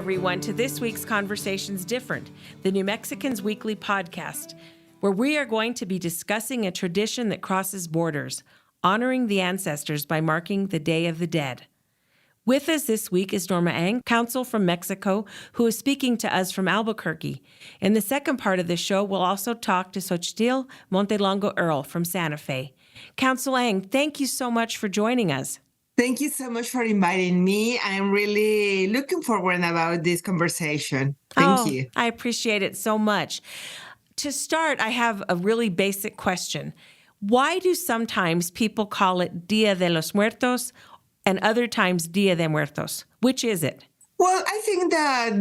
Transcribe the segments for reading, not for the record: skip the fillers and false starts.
everyone, to this week's Conversations Different, the New Mexicans Weekly podcast, where we are going to be discussing a tradition that crosses borders, honoring the ancestors by marking the Day of the Dead. With us this week is Norma Ang, consul from Mexico, who is speaking to us from Albuquerque. In the second part of the show, we'll also talk to Xóchitl Montelongo de Ehrl from Santa Fe. Consul Ang, thank you so much for joining us. Thank you so much for inviting me. I'm really looking forward about this conversation. Thank you. I appreciate it so much. To start, I have a really basic question. Why do sometimes people call it Dia de los Muertos and other times Dia de Muertos? Which is it? Well, I think that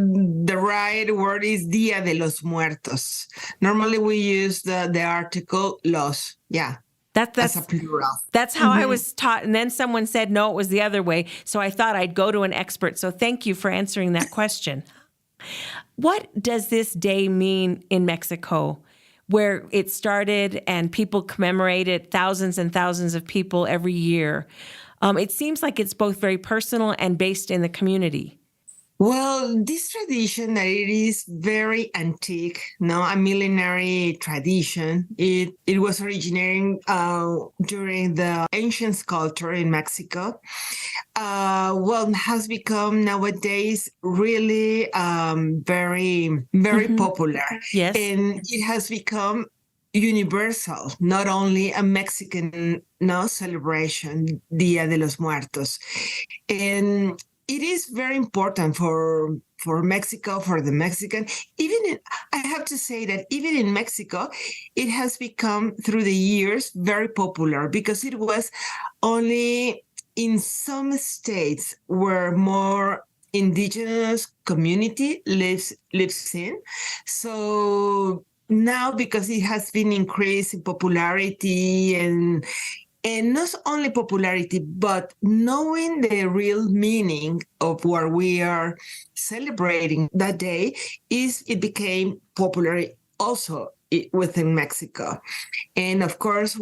the right word is Dia de los Muertos. Normally we use the article los. Yeah. That's a plural. That's how I was taught. And then someone said, no, it was the other way. So I thought I'd go to an expert. So thank you for answering that question. What does this day mean in Mexico, where it started and people commemorate it, thousands and thousands of people every year? It seems like it's both very personal and based in the community. Well, this tradition, it is very antique, a millenary tradition. It was originating during the ancient culture in Mexico. Has become nowadays really very popular. Yes. And it has become universal, not only a Mexican celebration, Dia de los Muertos. And it is very important for Mexico, for the Mexican. I have to say that even in Mexico, it has become through the years very popular because it was only in some states where more indigenous community lives in. So now, because it has been increased in popularity and not only popularity, but knowing the real meaning of what we are celebrating that day, it became popular also within Mexico. And of course,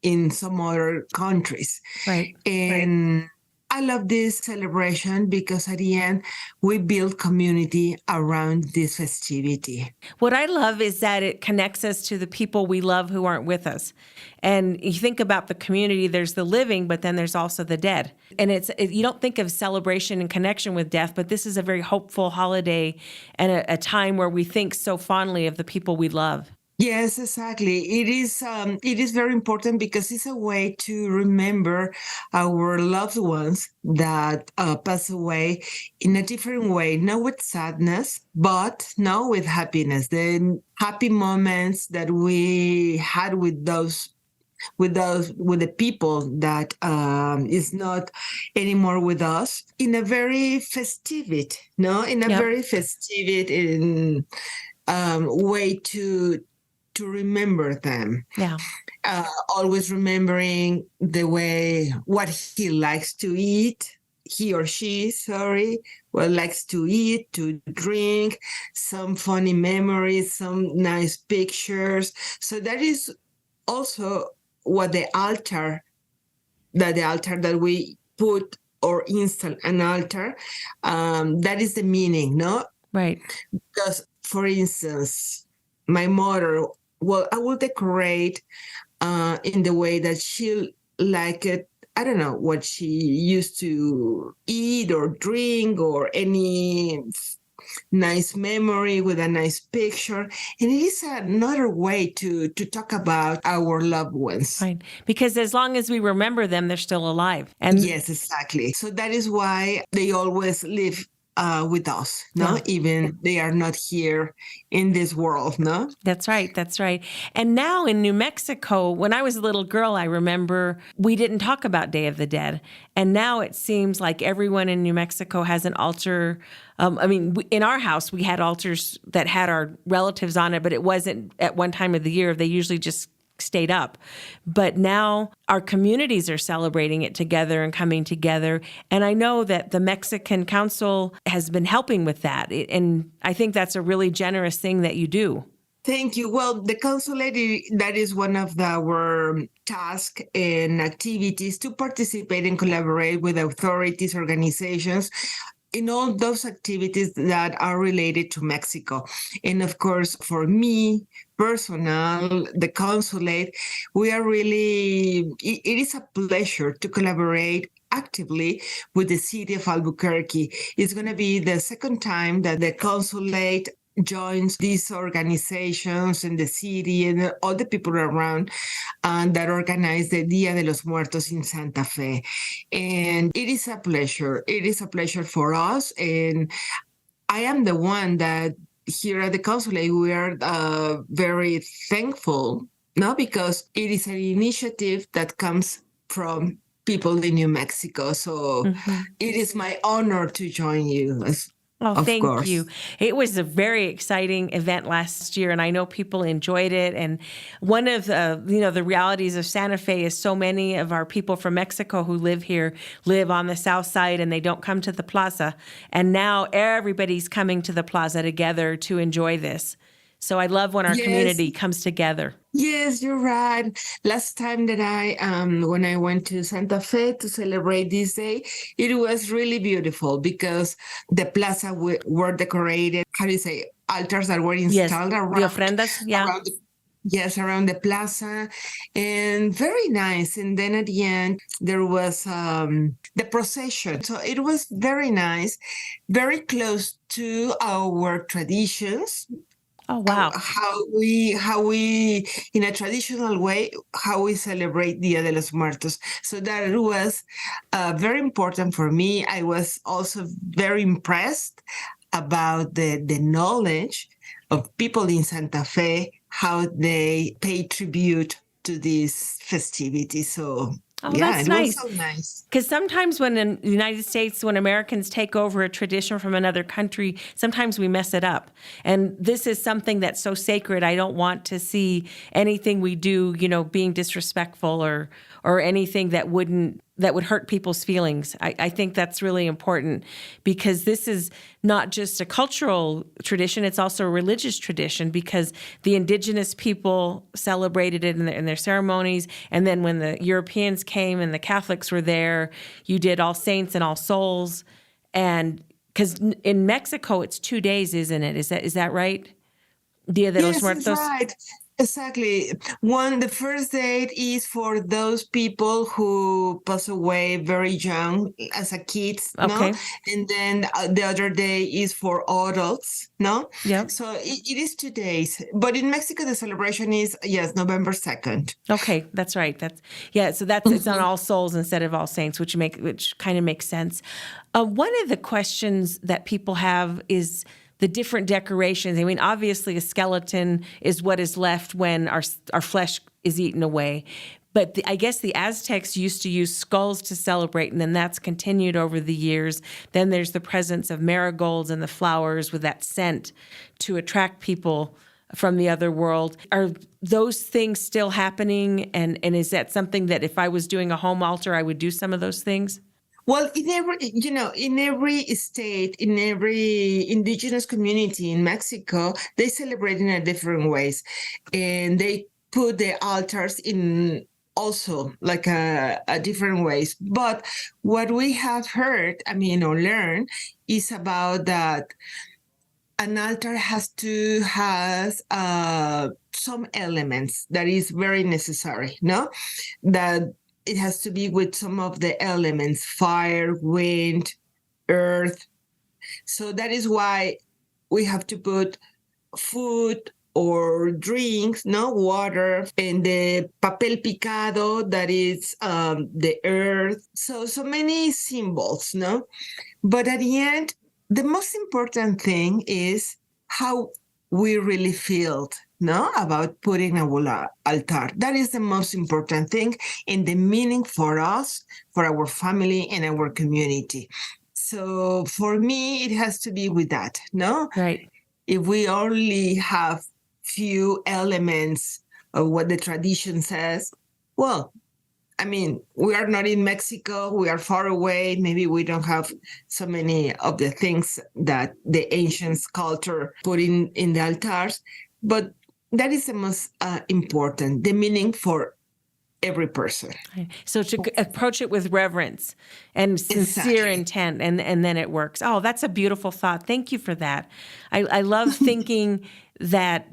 in some other countries. Right. And I love this celebration because at the end, we build community around this festivity. What I love is that it connects us to the people we love who aren't with us. And you think about the community, there's the living, but then there's also the dead. And you don't think of celebration and connection with death, but this is a very hopeful holiday and a time where we think so fondly of the people we love. Yes, exactly. It is very important because it's a way to remember our loved ones that pass away in a different way, not with sadness, but now with happiness. The happy moments that we had with the people that is not anymore with us in a very festive, very festive way to remember them. Yeah. Always remembering what he likes to eat, he or she, likes to eat, to drink, some funny memories, some nice pictures. So that is also what the altar that we put or install an altar, that is the meaning, no? Right. Because, for instance, my mother, I will decorate in the way that she'll like it. I don't know what she used to eat or drink or any nice memory with a nice picture. And it is another way to talk about our loved ones. Right. Because as long as we remember them, they're still alive. And yes, exactly. So that is why they always live with us, no? Yeah. Even they are not here in this world, no? That's right. That's right. And now in New Mexico, when I was a little girl, I remember we didn't talk about Day of the Dead. And now it seems like everyone in New Mexico has an altar. In our house, we had altars that had our relatives on it, but it wasn't at one time of the year. They usually just stayed up. But now our communities are celebrating it together and coming together. And I know that the Mexican Council has been helping with that. And I think that's a really generous thing that you do. Thank you. Well, the consulate, that is one of our tasks and activities to participate and collaborate with authorities, organizations, in all those activities that are related to Mexico. And of course, for me, personal, the consulate, we are really, it is a pleasure to collaborate actively with the city of Albuquerque. It's going to be the second time that the consulate joins these organizations in the city and all the people around that organize the Dia de los Muertos in Santa Fe. And it is a pleasure. It is a pleasure for us. And I am the one that here at the consulate, we are very thankful, no, because it is an initiative that comes from people in New Mexico. So it is my honor to join you. Oh, Of thank course. you. It was a very exciting event last year, and I know people enjoyed it. And one of the realities of Santa Fe is so many of our people from Mexico who live here live on the south side, and they don't come to the plaza. And now everybody's coming to the plaza together to enjoy this. So I love when our community comes together. Yes, you're right. Last time that when I went to Santa Fe to celebrate this day, it was really beautiful because the plaza were decorated. How do you say? Altars that were installed around. The ofrendas, yeah. Around the plaza, and very nice. And then at the end, there was the procession. So it was very nice, very close to our traditions. Oh, wow. How we in a traditional way, how we celebrate Dia de los Muertos. So that was very important for me. I was also very impressed about the knowledge of people in Santa Fe, how they pay tribute to this festivity. So that's nice. Was so nice. Because sometimes when in the United States, when Americans take over a tradition from another country, sometimes we mess it up. And this is something that's so sacred. I don't want to see anything we do, being disrespectful or anything that would hurt people's feelings. I think that's really important because this is not just a cultural tradition, it's also a religious tradition because the indigenous people celebrated it in their ceremonies. And then when the Europeans came and the Catholics were there, you did All Saints and All Souls. And because in Mexico, it's 2 days, isn't it? Is that right? Dia de los Muertos? That's right. Exactly. The first date is for those people who pass away very young as a kids, okay. No? And then the other day is for adults, no? Yeah. So it is 2 days. But in Mexico, the celebration is, November 2nd. Okay, that's right. So it's on All Souls instead of All Saints, which kind of makes sense. One of the questions that people have is the different decorations. I mean, obviously, a skeleton is what is left when our flesh is eaten away. But I guess the Aztecs used to use skulls to celebrate, and then that's continued over the years. Then there's the presence of marigolds and the flowers with that scent to attract people from the other world. Are those things still happening? And is that something that if I was doing a home altar, I would do some of those things? Well, in every state, in every indigenous community in Mexico, they celebrate in a different ways, and they put the altars in also like a different ways. But what we have heard, or learned, is about that an altar has to have some elements that is very necessary, no? That it has to be with some of the elements, fire, wind, earth. So that is why we have to put food or drinks, water, and the papel picado, that is the earth. So many symbols, no? But at the end, the most important thing is how we really feel, about putting a altar. That is the most important thing, and the meaning for us, for our family, and our community. So for me, it has to be with that, no? Right. If we only have few elements of what the tradition says, well, we are not in Mexico. We are far away. Maybe we don't have so many of the things that the ancient culture put in the altars. But that is the most important, the meaning for every person. So to approach it with reverence and sincere intent, and then it works. Oh, that's a beautiful thought. Thank you for that. I love thinking that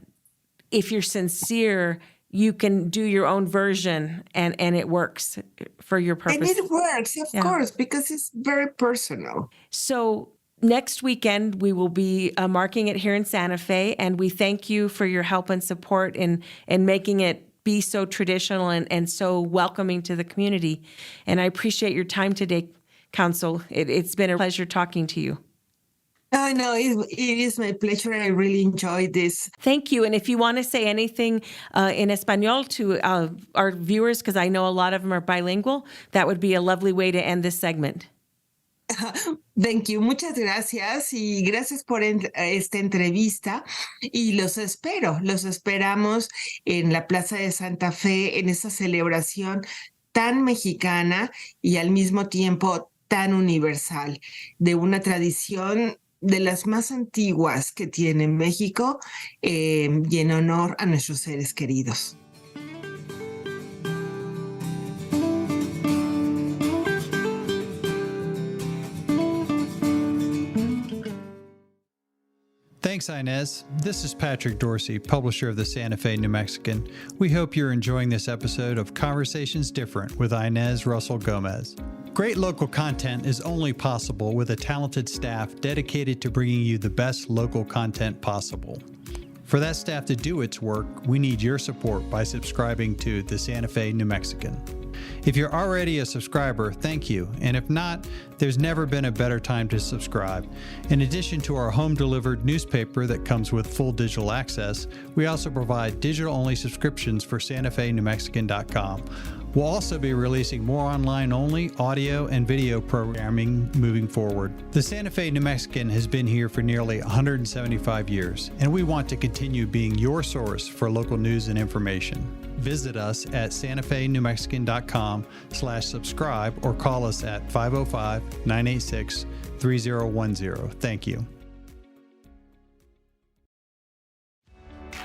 if you're sincere, you can do your own version and it works for your purpose. And it works, of course, because it's very personal. So next weekend, we will be marking it here in Santa Fe, and we thank you for your help and support in making it be so traditional and so welcoming to the community. And I appreciate your time today, Consul. It's been a pleasure talking to you. Oh, no, it is my pleasure. I really enjoyed this. Thank you. And if you want to say anything in Espanol to our viewers, because I know a lot of them are bilingual, that would be a lovely way to end this segment. Thank you. Muchas gracias y gracias por esta entrevista y los esperamos en la Plaza de Santa Fe en esa celebración tan mexicana y al mismo tiempo tan universal de una tradición de las más antiguas que tiene México y en honor a nuestros seres queridos. Thanks, Inez. This is Patrick Dorsey, publisher of the Santa Fe New Mexican. We hope you're enjoying this episode of Conversations Different with Inez Russell Gomez. Great local content is only possible with a talented staff dedicated to bringing you the best local content possible. For that staff to do its work, we need your support by subscribing to the Santa Fe New Mexican. If you're already a subscriber, thank you. And if not, there's never been a better time to subscribe. In addition to our home-delivered newspaper that comes with full digital access, we also provide digital-only subscriptions for SantaFeNewMexican.com. We'll also be releasing more online-only audio and video programming moving forward. The Santa Fe New Mexican has been here for nearly 175 years, and we want to continue being your source for local news and information. Visit us at SantaFeNewMexican.com/subscribe or call us at 505-986-3010. Thank you.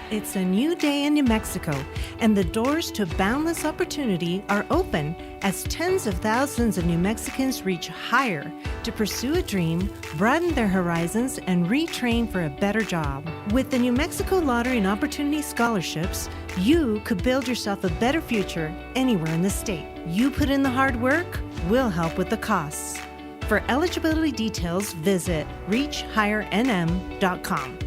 It's a new day in New Mexico, and the doors to boundless opportunity are open as tens of thousands of New Mexicans reach higher to pursue a dream, broaden their horizons, and retrain for a better job. With the New Mexico Lottery and Opportunity Scholarships, you could build yourself a better future anywhere in the state. You put in the hard work, we'll help with the costs. For eligibility details, visit reachhighernm.com.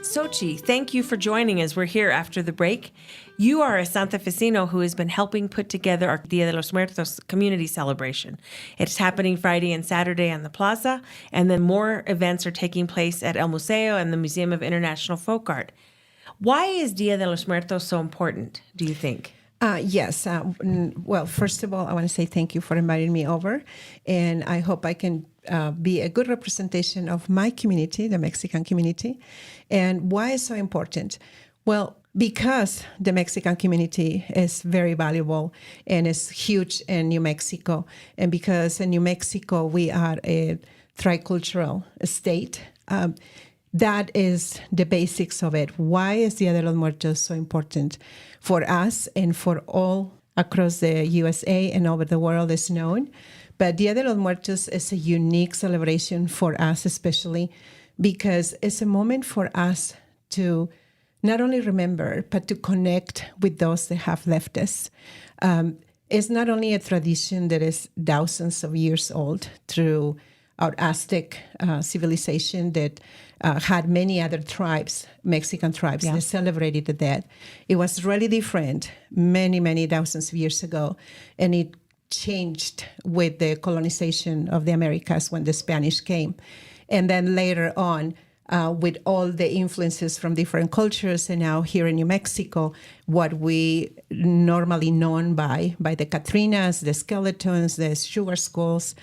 Xochitl, thank you for joining us. We're here after the break. You are a Santafesino who has been helping put together our Dia de los Muertos community celebration. It's happening Friday and Saturday on the plaza, and then more events are taking place at El Museo and the Museum of International Folk Art. Why is Dia de los Muertos so important, do you think? Yes. Well, first of all, I want to say thank you for inviting me over, and I hope I can be a good representation of my community, the Mexican community. And why is so important? Well, because the Mexican community is very valuable and is huge in New Mexico, and because in New Mexico we are a tricultural state. That is the basics of it. Why is Dia de los Muertos so important for us and for all across the USA and over the world is known? But Dia de los Muertos is a unique celebration for us, especially because it's a moment for us to not only remember, but to connect with those that have left us. It's not only a tradition that is thousands of years old through our Aztec civilization that had many other tribes, Mexican tribes, that celebrated the dead. It was really different many, many thousands of years ago, and it changed with the colonization of the Americas when the Spanish came. And then later on, with all the influences from different cultures, and now here in New Mexico, what we normally known by the Catrinas, the skeletons, the sugar skulls,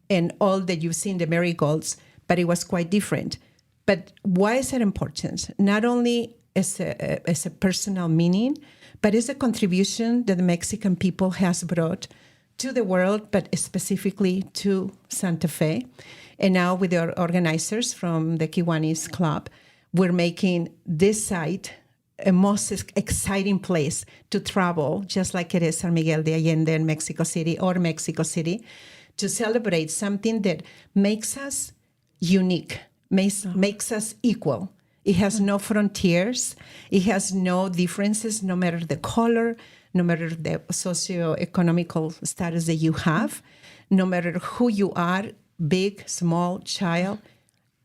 and all that you've seen, the marigolds, but it was quite different. But why is it important? Not only as a personal meaning, but it's a contribution that the Mexican people has brought to the world, but specifically to Santa Fe. And now with our organizers from the Kiwanis Club, we're making this site a most exciting place to travel, just like it is San Miguel de Allende in Mexico City or Mexico City, to celebrate something that makes us unique, makes us equal. It has no frontiers. It has no differences, no matter the color, no matter the socioeconomical status that you have, no matter who you are, big, small, child.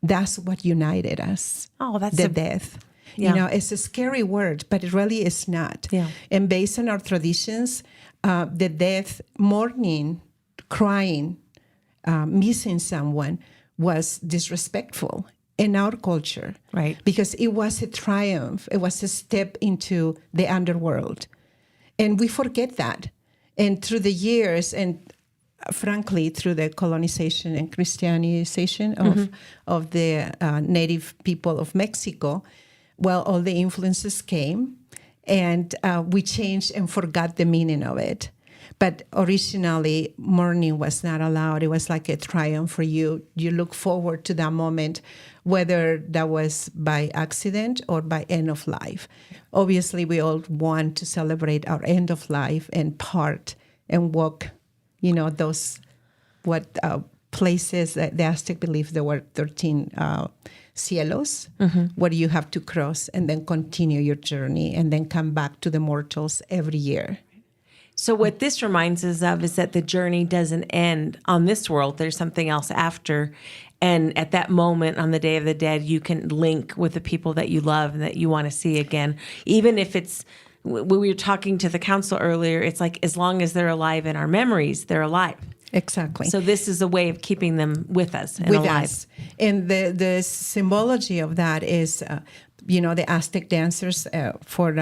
That's what united us. Oh, that's the death. Yeah. You know, it's a scary word, but it really is not. Yeah. And based on our traditions, the death, mourning, crying, missing someone was disrespectful in our culture. Right. Because it was a triumph. It was a step into the underworld. And we forget that. And through the years, and frankly, through the colonization and Christianization of the native people of Mexico, well, all the influences came, and we changed and forgot the meaning of it. But originally, mourning was not allowed. It was like a triumph for you. You look forward to that moment, whether that was by accident or by end of life. Obviously, we all want to celebrate our end of life and part and walk, you know, those places that the Aztec believed there were 13 cielos, where you have to cross and then continue your journey and then come back to the Muertos every year. So what this reminds us of is that the journey doesn't end on this world. There's something else after. And at that moment, on the Day of the Dead, you can link with the people that you love and that you want to see again. Even if it's, when we were talking to the council earlier, it's like as long as they're alive in our memories, they're alive. Exactly. So this is a way of keeping them with us and with alive. us. And the symbology of that is, the Aztec dancers for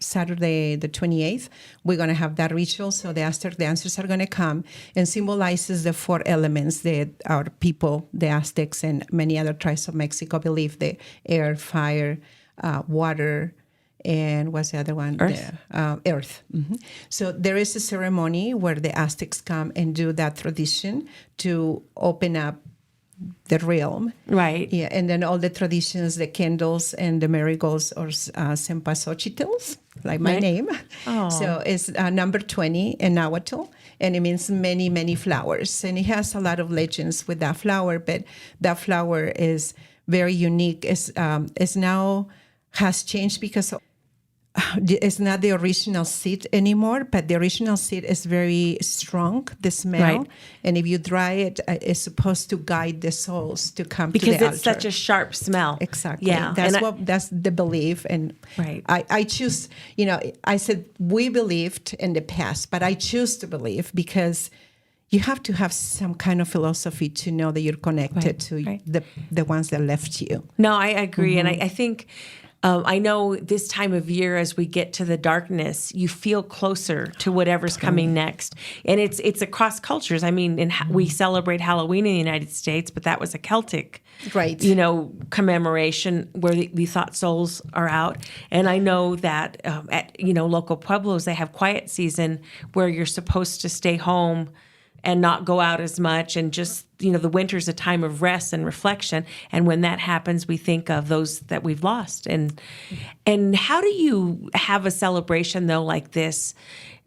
Saturday the 28th, we're going to have that ritual. So the Aztec dancers are going to come and symbolizes the 4 elements that our people, the Aztecs and many other tribes of Mexico believe: the air, fire, water, and what's the other one? Earth. Earth. So there is a ceremony where the Aztecs come and do that tradition to open up the realm. Right. Yeah, and then all the traditions, the candles and the marigolds or cempasúchitls, like my name. Oh. So it's number 20 in Nahuatl, and it means many, many flowers. And it has a lot of legends with that flower, but that flower is very unique. It's now has changed because it's not the original seed anymore, but the original seed is very strong, the smell. Right. And if you dry it, it's supposed to guide the souls to come Because to the altar. it's such a sharp smell. Exactly. Yeah. That's the belief. And Right. I choose, I said we believed in the past, but I choose to believe because you have to have some kind of philosophy to know that you're connected to the ones that left you. No, I agree. And I think, I know this time of year, as we get to the darkness, you feel closer to whatever's coming next. And it's across cultures. I mean, we celebrate Halloween in the United States, but that was a Celtic, commemoration where we thought souls are out. And I know that at local pueblos, they have quiet season where you're supposed to stay home and not go out as much, and just, the winter's a time of rest and reflection. And when that happens, we think of those that we've lost. And how do you have a celebration, though, like this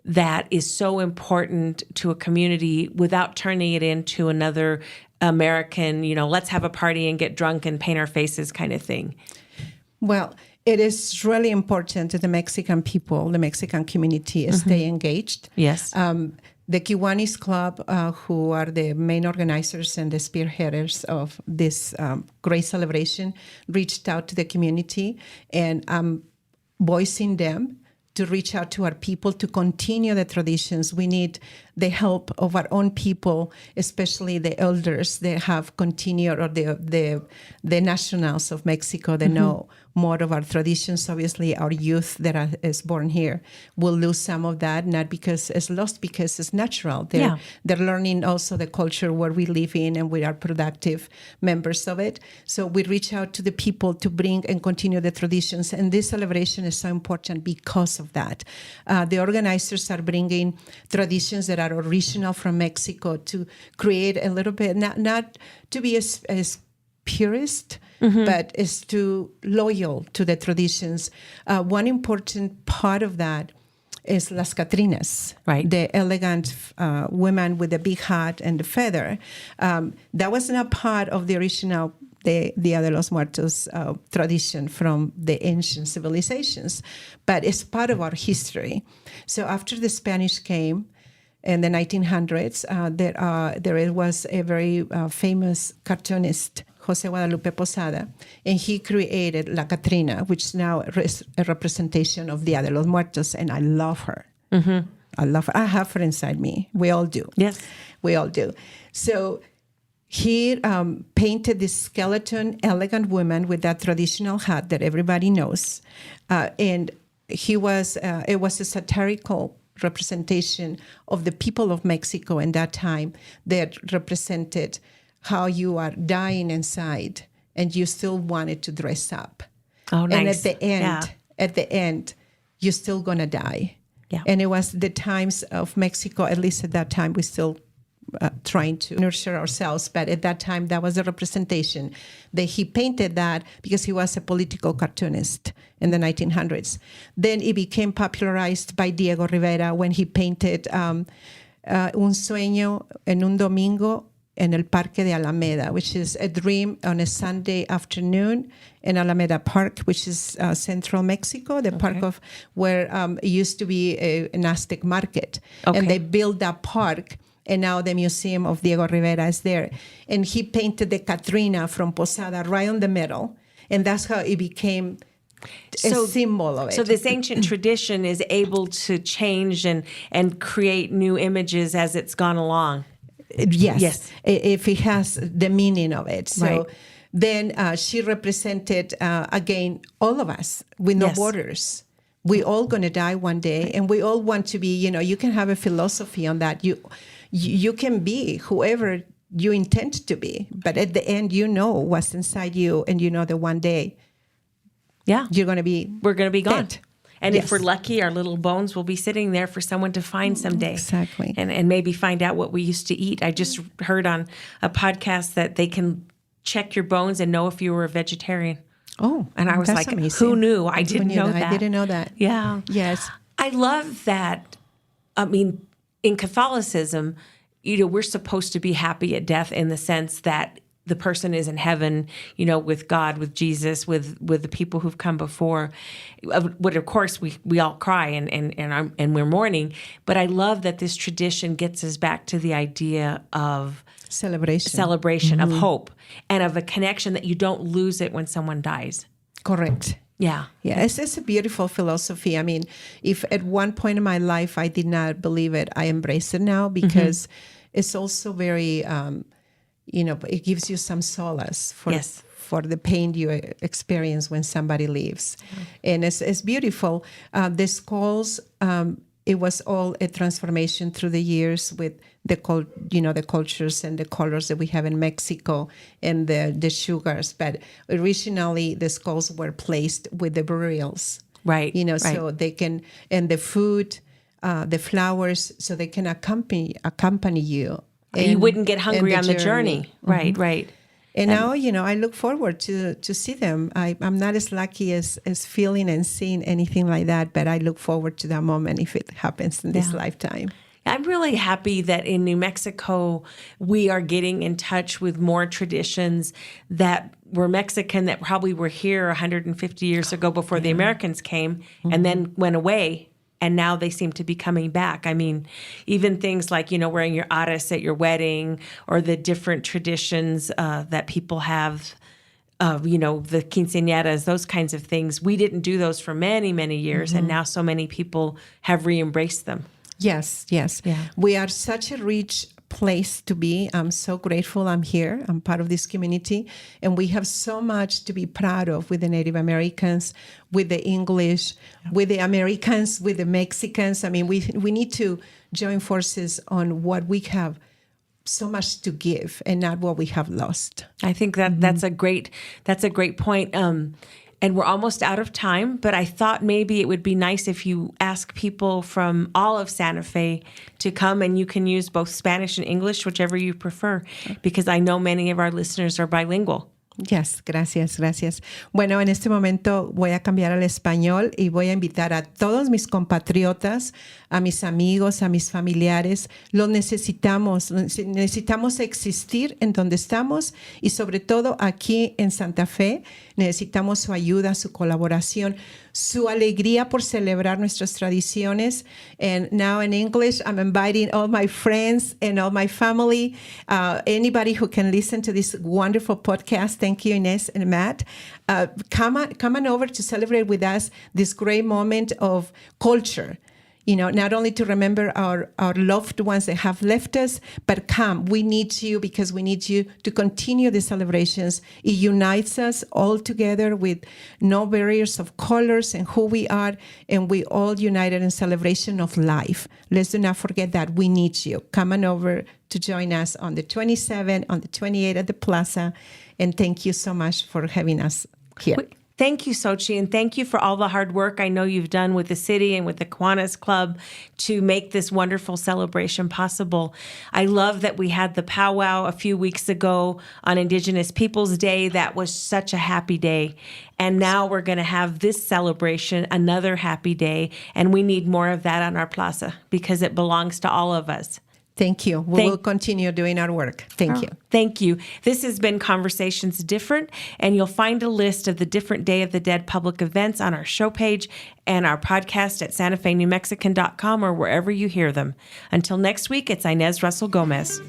that is so important to a community without turning it into another American, let's have a party and get drunk and paint our faces kind of thing? Well, it is really important that the Mexican people, the Mexican community, stay engaged. Yes. The Kiwanis Club, who are the main organizers and the spearheaders of this great celebration, reached out to the community, and I'm voicing them to reach out to our people to continue the traditions. We need the help of our own people, especially the elders that have continued, or the nationals of Mexico that know more of our traditions. Obviously, our youth that is born here will lose some of that, not because it's lost, because it's natural. They're learning also the culture where we live in, and we are productive members of it. So we reach out to the people to bring and continue the traditions. And this celebration is so important because of that. The organizers are bringing traditions that are original from Mexico to create a little bit, not to be as purist, but is to loyal to the traditions. One important part of that is las Catrinas, right? The elegant women with the big hat and the feather. That was not part of the original Dia de los Muertos tradition from the ancient civilizations, but it's part of our history. So after the Spanish came in the 1900s, there was a very famous cartoonist, Jose Guadalupe Posada, and he created La Catrina, which is now a representation of Dia de los Muertos, and I love her. I love her. I have her inside me. We all do. Yes. We all do. So he painted this skeleton, elegant woman with that traditional hat that everybody knows. And it was a satirical representation of the people of Mexico in that time that represented how you are dying inside and you still wanted to dress up. Oh, nice. And at the end, you're still going to die. Yeah. And it was the times of Mexico, at least at that time, we still trying to nurture ourselves. But at that time, that was a representation that he painted that because he was a political cartoonist in the 1900s. Then it became popularized by Diego Rivera when he painted Un sueño en un domingo en el Parque de Alameda, which is a dream on a Sunday afternoon in Alameda Park, which is central Mexico, the park of where it used to be an Aztec market. Okay. And they built that park, and now the Museum of Diego Rivera is there. And he painted the Catrina from Posada right on the middle, and that's how it became a symbol of it. So this ancient tradition is able to change and create new images as it's gone along. Yes, if it has the meaning of it. So Right. then she represented, again, all of us with no borders. We all going to die one day, and we all want to be, you can have a philosophy on that. You can be whoever you intend to be, but at the end, you know what's inside you, and you know that one day we're going to be gone. dead. And if we're lucky, our little bones will be sitting there for someone to find someday. Exactly. And maybe find out what we used to eat. I just heard on a podcast that they can check your bones and know if you were a vegetarian. Oh, and I was that's like, amazing. who knew? I didn't know that. I didn't know that. Yeah. Yes. I love that. I mean, in Catholicism, we're supposed to be happy at death in the sense that the person is in heaven, with God, with Jesus, with the people who've come before. But of course, we all cry and we're mourning. But I love that this tradition gets us back to the idea of celebration of hope and of a connection that you don't lose it when someone dies. Correct. Yeah. Yeah, it's a beautiful philosophy. I mean, if at one point in my life I did not believe it, I embrace it now because it's also very, it gives you some solace for the pain you experience when somebody leaves. And it's beautiful. The skulls, it was all a transformation through the years with the cultures and the colors that we have in Mexico and the sugars. But originally the skulls were placed with the burials. Right. So they can, and the food, the flowers, so they can accompany you. You wouldn't get hungry on the journey. Right, right. And now, I look forward to see them. I'm not as lucky as feeling and seeing anything like that, but I look forward to that moment if it happens in this lifetime. I'm really happy that in New Mexico, we are getting in touch with more traditions that were Mexican that probably were here 150 years ago before the Americans came and then went away. And now they seem to be coming back. I mean, even things like, wearing your ares at your wedding or the different traditions that people have, the quinceañeras, those kinds of things. We didn't do those for many, many years. And now so many people have re-embraced them. Yes. Yeah. We are such a rich place to be. I'm so grateful I'm here. I'm part of this community. And we have so much to be proud of with the Native Americans, with the English, with the Americans, with the Mexicans. I mean, we need to join forces on what we have so much to give and not what we have lost. I think that that's a great point. And we're almost out of time, but I thought maybe it would be nice if you ask people from all of Santa Fe to come, and you can use both Spanish and English, whichever you prefer, because I know many of our listeners are bilingual. Yes, gracias. Bueno, en este momento voy a cambiar al español y voy a invitar a todos mis compatriotas, a mis amigos, a mis familiares. Los necesitamos existir en donde estamos y sobre todo aquí en Santa Fe. Necesitamos su ayuda, su colaboración, su alegría por celebrar nuestras tradiciones. And now in English, I'm inviting all my friends and all my family, anybody who can listen to this wonderful podcast. Thank you, Inés and Matt. Come on over to celebrate with us this great moment of culture. You know, not only to remember our loved ones that have left us, but come, we need you because we need you to continue the celebrations. It unites us all together with no barriers of colors and who we are, and we all united in celebration of life. Let's do not forget that we need you. Come on over to join us on the 27th, on the 28th at the Plaza, and thank you so much for having us here. Thank you, Xochitl, and thank you for all the hard work I know you've done with the city and with the Kiwanis Club to make this wonderful celebration possible. I love that we had the powwow a few weeks ago on Indigenous Peoples Day. That was such a happy day. And now we're going to have this celebration, another happy day, and we need more of that on our plaza because it belongs to all of us. Thank you. We will continue doing our work. Thank you. Thank you. This has been Conversations Different, and you'll find a list of the different Day of the Dead public events on our show page and our podcast at SantaFeNewMexican.com or wherever you hear them. Until next week, it's Inez Russell Gomez.